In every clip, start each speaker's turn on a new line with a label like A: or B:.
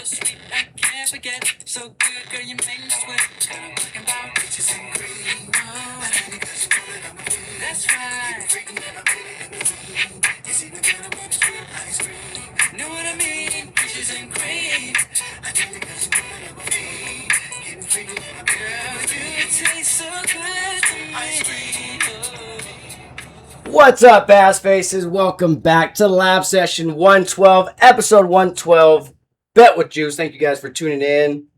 A: sweet, I can't forget. So good, girl, you make me sweat. And I'm talking about riches and cream. Oh, that's right. Know what I mean? Riches and cream. Girl, you taste so good to me. Oh.
B: What's up, ass faces? Welcome back to Lab Session 112, episode 112. Bet with Juice. Thank you guys for tuning in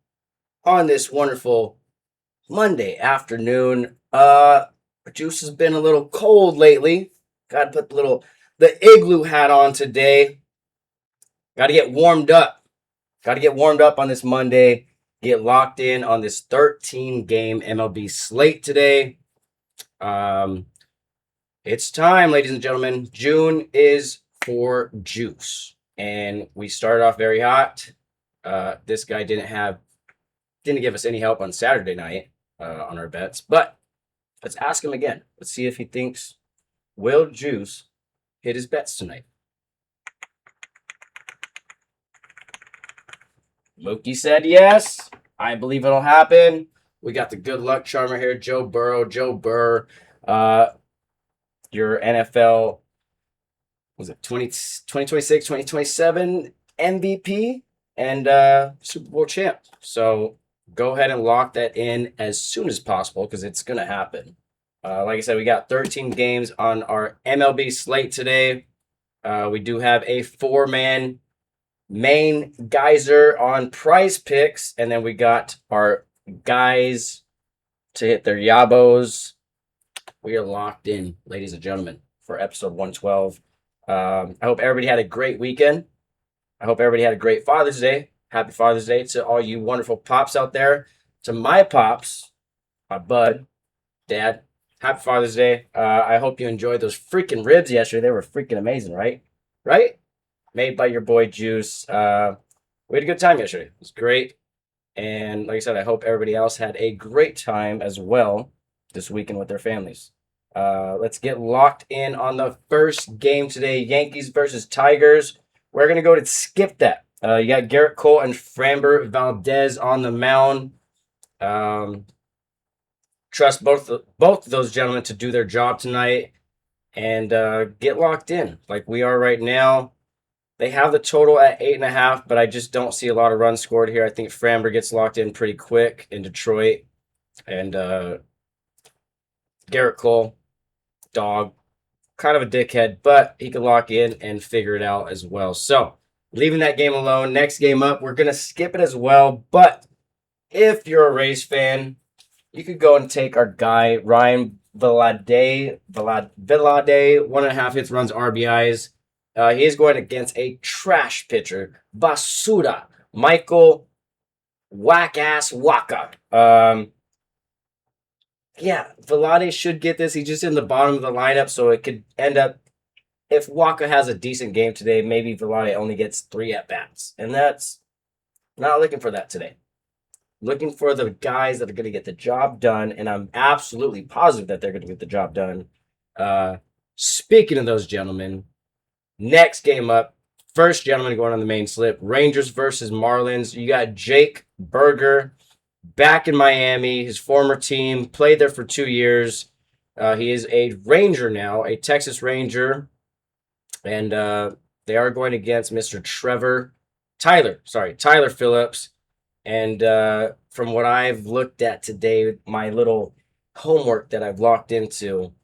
B: on this wonderful Monday afternoon. Juice has been a little cold lately. Got to put the igloo hat on today. Got to get warmed up. Got to get warmed up on this Monday. Get locked in on this 13-game MLB slate today. It's time, ladies and gentlemen. June is for juice. And we started off very hot. This guy didn't give us any help on Saturday night on our bets. But let's ask him again. Let's see if he thinks will Juice hit his bets tonight. Mookie said yes. I believe it'll happen. We got the good luck charmer here, Joe Burrow. Joe Burr. Your NFL, was it 2026, 2027 MVP and Super Bowl champ. So go ahead and lock that in as soon as possible because it's going to happen. Like I said, we got 13 games on our MLB slate today. We do have a 4-man main geyser on Prize Picks, and then we got our guys to hit their yabos. We are locked in, ladies and gentlemen, for episode 112. I hope everybody had a great weekend. I hope everybody had a great Father's Day. Happy Father's Day to all you wonderful pops out there. To my pops, my bud, dad, happy Father's Day. I hope you enjoyed those freaking ribs yesterday. They were freaking amazing, right? Right? Made by your boy Juice. We had a good time yesterday. It was great. And like I said, I hope everybody else had a great time as well this weekend with their families. Let's get locked in on the first game today. Yankees versus Tigers. We're going to go to skip that. You got Garrett Cole and Framber Valdez on the mound. Trust both of those gentlemen to do their job tonight and get locked in like we are right now. They have the total at 8.5, but I just don't see a lot of runs scored here. I think Framber gets locked in pretty quick in Detroit. And Garrett Cole, dog, kind of a dickhead, but he can lock in and figure it out as well. So, leaving that game alone. Next game up, we're going to skip it as well. But if you're a Rays fan, you could go and take our guy, Ryan Vilade, 1.5 hits, runs, RBIs. He is going against a trash pitcher, Basura, Michael Whack-Ass Waka. Yeah, Vilade should get this. He's just in the bottom of the lineup, so it could end up, if Waka has a decent game today, maybe Vilade only gets 3 at-bats. And that's not looking for that today. Looking for the guys that are going to get the job done, and I'm absolutely positive that they're going to get the job done. Speaking of those gentlemen, next game up, first gentleman going on the main slip, Rangers versus Marlins. You got Jake Berger back in Miami, his former team, played there for 2 years. He is a Ranger now, a Texas Ranger. And they are going against Mr. Tyler Phillips. And from what I've looked at today, my little homework that I've locked into,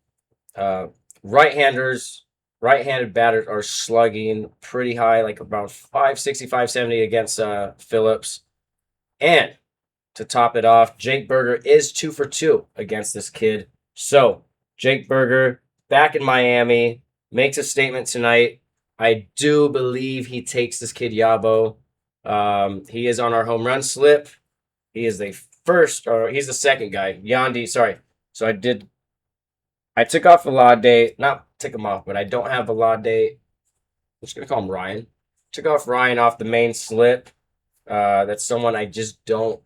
B: right-handed batters are slugging pretty high, like about 560, 570 against Phillips. And to top it off, Jake Berger is 2 for 2 against this kid. So, Jake Berger, back in Miami, makes a statement tonight. I do believe he takes this kid Yabo. He is on our home run slip. He is he's the second guy. Yandy, sorry. So I took off Vilade, not took him off, but I don't have Vilade. I'm just going to call him Ryan. Took off Ryan off the main slip. That's someone I just don't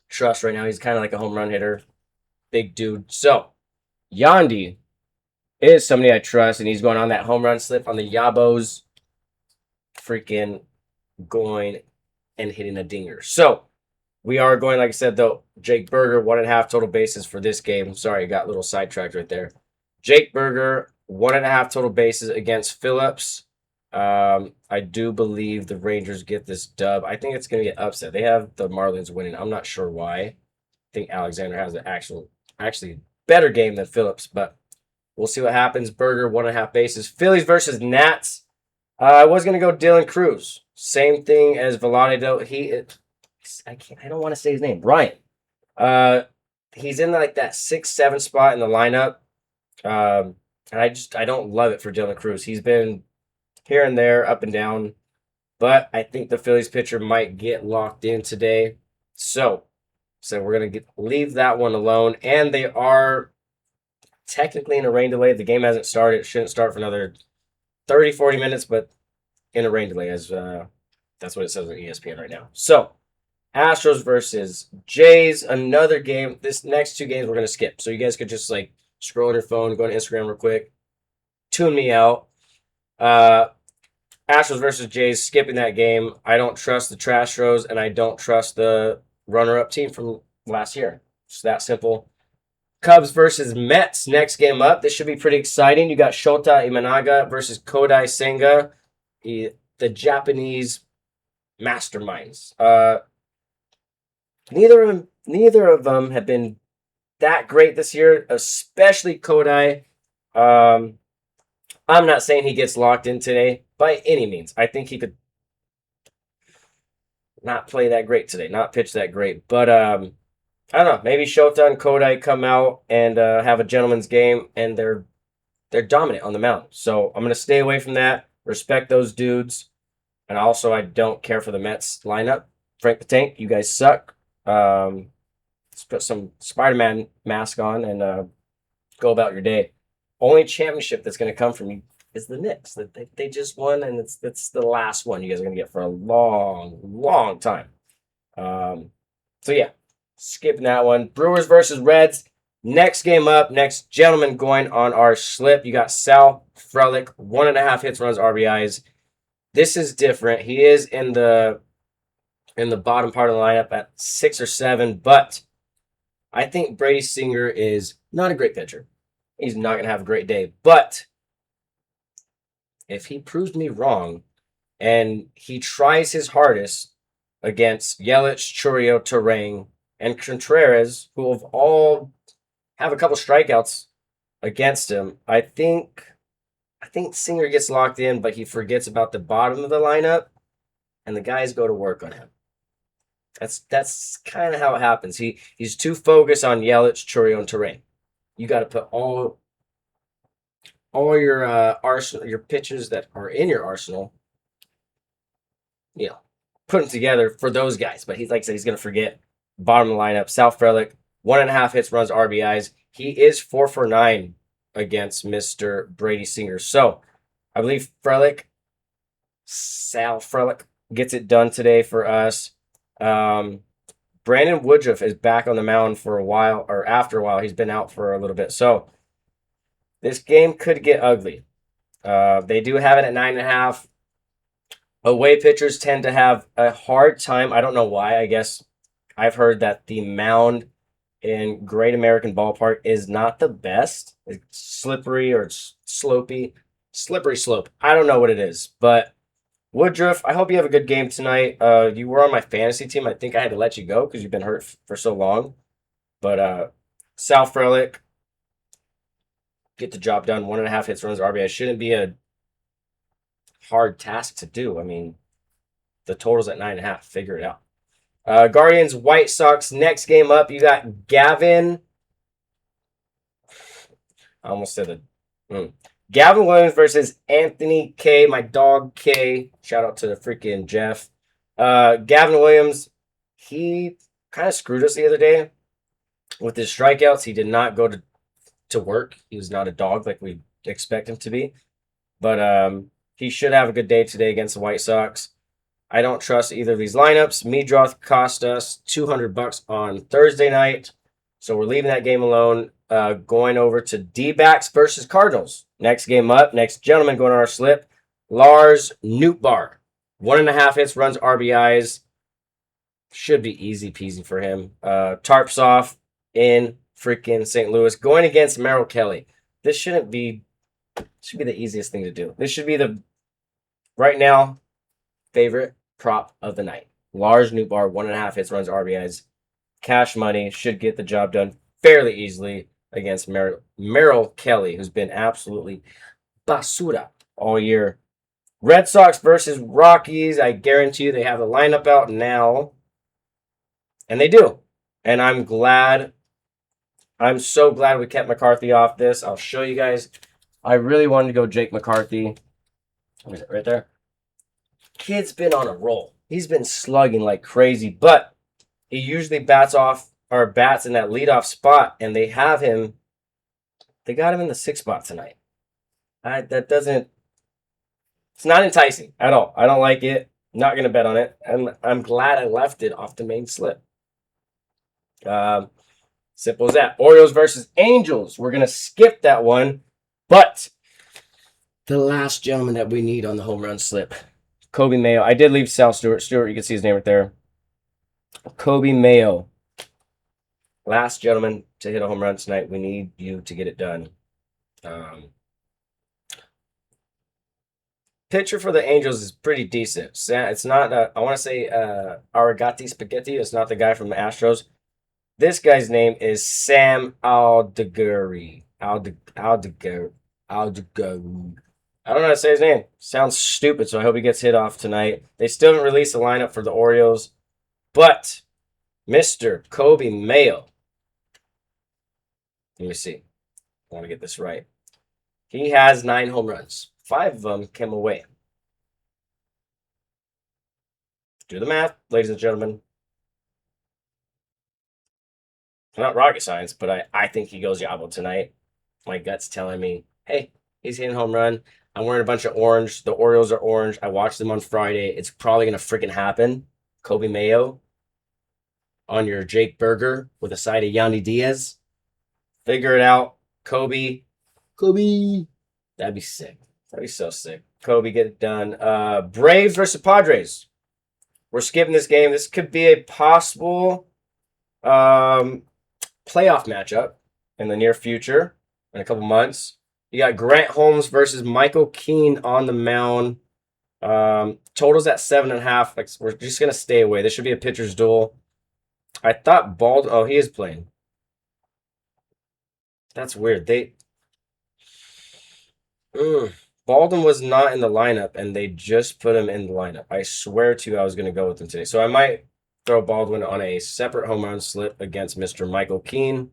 B: trust right now. He's kind of like a home run hitter. Big dude. So, Yandy is somebody I trust, and he's going on that home run slip on the Yabos. Freaking going and hitting a dinger. So we are going, like I said, though, Jake Berger, 1.5 total bases for this game. Sorry, I got a little sidetracked right there. Jake Berger, 1.5 total bases against Phillips. I do believe the Rangers get this dub. I think it's going to get upset. They have the Marlins winning. I'm not sure why. I think Alexander has an actually better game than Phillips, but we'll see what happens. Berger, 1.5 bases. Phillies versus Nats. I was going to go Dylan Cruz. Same thing as Velade, though. I don't want to say his name. Ryan. He's in like that 6-7 spot in the lineup. And I don't love it for Dylan Cruz. He's been here and there, up and down, but I think the Phillies pitcher might get locked in today. So we're gonna leave that one alone. And they are technically in a rain delay. The game hasn't started. It shouldn't start for another 30, 40 minutes, but in a rain delay, as that's what it says on ESPN right now. So Astros versus Jays, another game. This next 2 games we're gonna skip. So you guys could just like scroll on your phone, go on Instagram real quick, tune me out. Astros versus Jays, skipping that game. I don't trust the Trastros, and I don't trust the runner-up team from last year. It's that simple. Cubs versus Mets, next game up. This should be pretty exciting. You got Shota Imanaga versus Kodai Senga, the Japanese masterminds. Neither of them have been that great this year, especially Kodai. I'm not saying he gets locked in today by any means. I think he could not play that great today, not pitch that great. But I don't know. Maybe Shota and Kodai come out and have a gentleman's game, and they're dominant on the mound. So I'm gonna stay away from that. Respect those dudes, and also I don't care for the Mets lineup. Frank the Tank, you guys suck. Let's put some Spider-Man mask on and go about your day. Only championship that's going to come from you is the Knicks. They just won, and it's the last one you guys are going to get for a long, long time. So, yeah, skipping that one. Brewers versus Reds. Next game up, next gentleman going on our slip. You got Sal Frelick, 1.5 hits, runs, RBIs. This is different. He is in the bottom part of the lineup at 6 or 7, but I think Brady Singer is not a great pitcher. He's not going to have a great day. But if he proves me wrong and he tries his hardest against Yelich, Churio, Terang, and Contreras, who have all have a couple strikeouts against him, I think Singer gets locked in, but he forgets about the bottom of the lineup, and the guys go to work on him. That's kind of how it happens. He's too focused on Yelich, Churio, and Terang. You got to put all your arsenal, your pitchers that are in your arsenal, put them together for those guys. But he's like I said, he's gonna forget bottom of the lineup. Sal Frelick, 1.5 hits, runs, RBIs. He is 4 for 9 against Mr. Brady Singer. So I believe Sal Frelick gets it done today for us. Brandon Woodruff is back on the mound for a while, or after a while. He's been out for a little bit. So this game could get ugly. They do have it at 9.5. Away pitchers tend to have a hard time. I don't know why. I guess I've heard that the mound in Great American Ballpark is not the best. It's slippery or it's slopey. Slippery slope. I don't know what it is, but Woodruff, I hope you have a good game tonight. You were on my fantasy team. I think I had to let you go because you've been hurt for so long. But Sal Frelick, get the job done. 1.5 hits, runs, RBI. Shouldn't be a hard task to do. I mean, the total's at 9.5. Figure it out. Guardians, White Sox. Next game up, you got Gavin. I almost said it. Gavin Williams versus Anthony K. My dog K. Shout out to the freaking Jeff. Gavin Williams, he kind of screwed us the other day with his strikeouts. He did not go to work. He was not a dog like we expect him to be. But he should have a good day today against the White Sox. I don't trust either of these lineups. Meadroth cost us $200 on Thursday night. So we're leaving that game alone. Going over to D-backs versus Cardinals. Next game up. Next gentleman going on our slip. Lars Nootbaar. 1.5 hits, runs, RBIs. Should be easy peasy for him. Tarps off in freaking St. Louis, going against Merrill Kelly. This should be the easiest thing to do. This should be the right now favorite prop of the night. Lars Nootbaar, 1.5 hits, runs, RBIs. Cash money should get the job done fairly easily against Merrill Kelly, who's been absolutely basura all year. Red Sox versus Rockies. I guarantee you they have the lineup out now. And they do. And I'm glad. I'm so glad we kept McCarthy off this. I'll show you guys. I really wanted to go Jake McCarthy. Right there. Kid's been on a roll. He's been slugging like crazy, but he usually bats in that leadoff spot, and they got him in the 6th spot tonight. It's not enticing at all. I don't like it. Not going to bet on it. And I'm glad I left it off the main slip. Simple as that. Orioles versus Angels. We're going to skip that one, but the last gentleman that we need on the home run slip, Kobe Mayo. I did leave Sal Stewart. Stewart, you can see his name right there. Kobe Mayo. Last gentleman to hit a home run tonight. We need you to get it done. Pitcher for the Angels is pretty decent. It's not, I want to say Aragati Spaghetti. It's not the guy from the Astros. This guy's name is Sam Aldeguer. Aldeguer. I don't know how to say his name. Sounds stupid, so I hope he gets hit off tonight. They still haven't released the lineup for the Orioles. But Mr. Kobe Mayo. Let me see. I want to get this right. He has 9 home runs. 5 of them came away. Do the math, ladies and gentlemen. Not rocket science, but I think he goes Yabo tonight. My gut's telling me, hey, he's hitting home run. I'm wearing a bunch of orange. The Orioles are orange. I watched them on Friday. It's probably going to freaking happen. Kobe Mayo on your Jake Burger with a side of Yandy Diaz. Figure it out. Kobe. That'd be sick. That'd be so sick. Kobe, get it done. Braves versus Padres. We're skipping this game. This could be a possible playoff matchup in the near future, in a couple months. You got Grant Holmes versus Michael Keane on the mound. Totals at 7.5. Like, we're just gonna stay away. This should be a pitcher's duel. I thought Oh, he is playing. That's weird. Baldwin was not in the lineup, and they just put him in the lineup. I swear to you, I was gonna go with him today. So I might throw Baldwin on a separate home run slip against Mr. Michael Keane.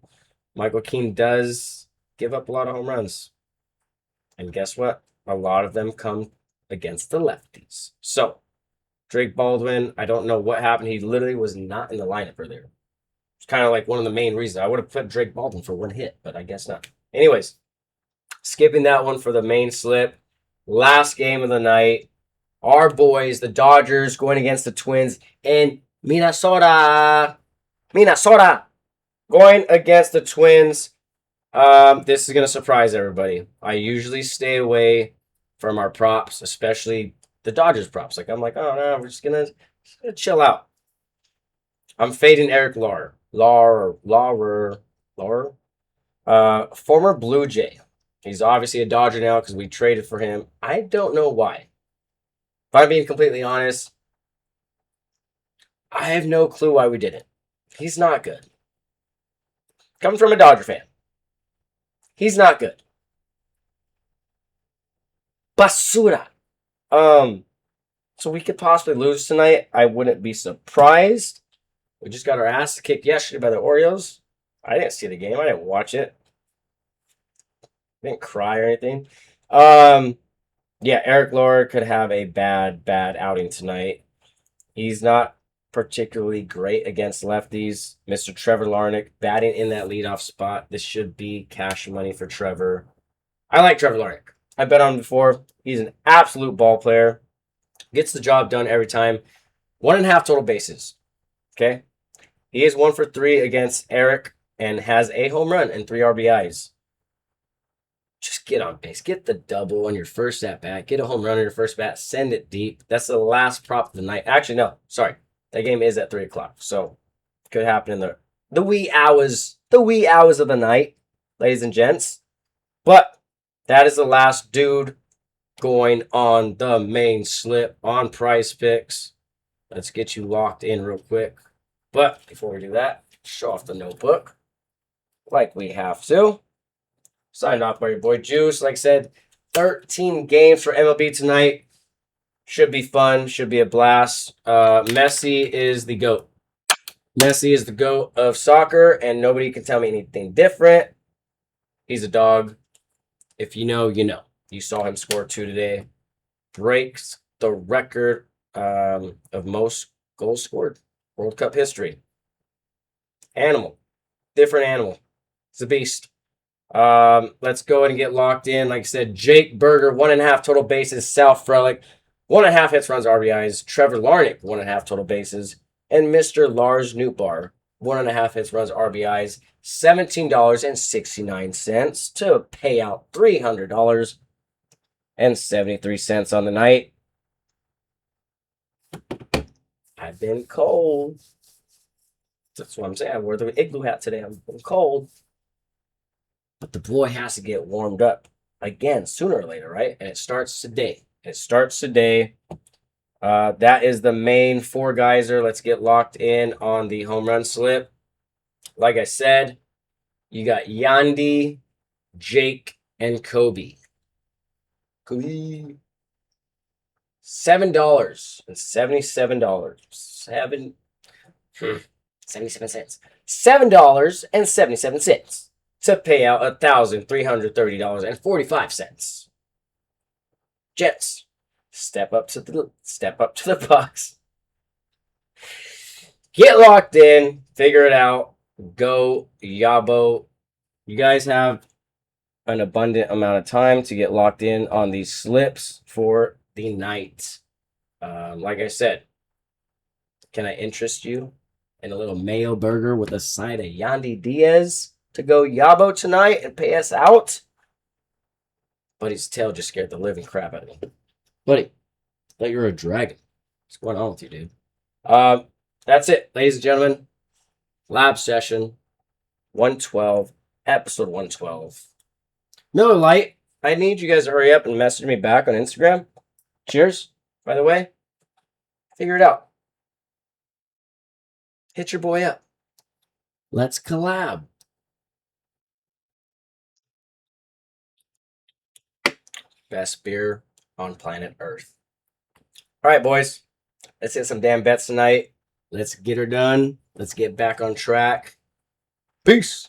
B: Michael Keane does give up a lot of home runs. And guess what? A lot of them come against the lefties. So, Drake Baldwin, I don't know what happened. He literally was not in the lineup earlier. It's kind of like one of the main reasons. I would have put Drake Baldwin for 1 hit, but I guess not. Anyways, skipping that one for the main slip. Last game of the night. Our boys, the Dodgers, going against the Twins in Minnesota. Going against the Twins. This is going to surprise everybody. I usually stay away from our props, especially the Dodgers props. I'm like, oh no, we're just gonna chill out. I'm fading Eric Lauer. Former Blue Jay. He's obviously a Dodger now because we traded for him. I don't know why. If I'm being completely honest, I have no clue why we did it. He's not good. Coming from a Dodger fan. He's not good. Basura. So we could possibly lose tonight. I wouldn't be surprised. We just got our ass kicked yesterday by the Orioles. I didn't see the game. I didn't watch it. I didn't cry or anything. Yeah, Eric Lauer could have a bad outing tonight. He's not particularly great against lefties. Mr. Trevor Larnach batting in that leadoff spot. This should be cash money for Trevor. I like Trevor Larnach. I bet on him before. He's an absolute ball player. Gets the job done every time. 1.5 total bases. Okay? He is 1 for 3 against Eric and has a home run and 3 RBIs. Just get on base. Get the double on your first at bat. Get a home run on your first bat. Send it deep. That's the last prop of the night. Actually, no. Sorry. That game is at 3 o'clock, so could happen in the wee hours of the night, ladies and gents. But that is the last dude going on the main slip on Prize Picks. Let's get you locked in real quick. But before we do that, show off the notebook like we have to. Signed off by your boy Juice. Like I said, 13 games for MLB tonight. Should be fun. Should be a blast. Messi is the GOAT. Messi is the GOAT of soccer, and nobody can tell me anything different. He's a dog. If you know, you know. You saw him score 2 today. Breaks the record of most goals scored. World Cup history. Animal. Different animal. It's a beast. Let's go ahead and get locked in. Like I said, Jake Berger, 1.5 total bases. Sal Frelick, 1.5 hits, runs, RBIs. Trevor Larnach, 1.5 total bases. And Mr. Lars Nootbaar, 1.5 hits, runs, RBIs. $17.69 to pay out $300.73 on the night. I've been cold. That's what I'm saying. I wore the igloo hat today. I'm cold. But the boy has to get warmed up again sooner or later, right? And it starts today. That is the main 4-geyser. Let's get locked in on the home run slip. Like I said, you got Yandy, Jake, and Kobe. $7.77. $7.77 to pay out $1,330.45. Jets, step up to the box. Get locked in, figure it out, go Yabo. You guys have an abundant amount of time to get locked in on these slips for the night. Like I said, can I interest you in a little mayo burger with a side of Yandy Diaz to go Yabo tonight and pay us out? Buddy's tail just scared the living crap out of me. Buddy, I thought you were a dragon. What's going on with you, dude? That's it, ladies and gentlemen. Lab session 112, episode 112. Miller Lite, I need you guys to hurry up and message me back on Instagram. Cheers, by the way. Figure it out. Hit your boy up. Let's collab. Best beer on planet Earth. All right, boys. Let's hit some damn bets tonight. Let's get her done. Let's get back on track. Peace.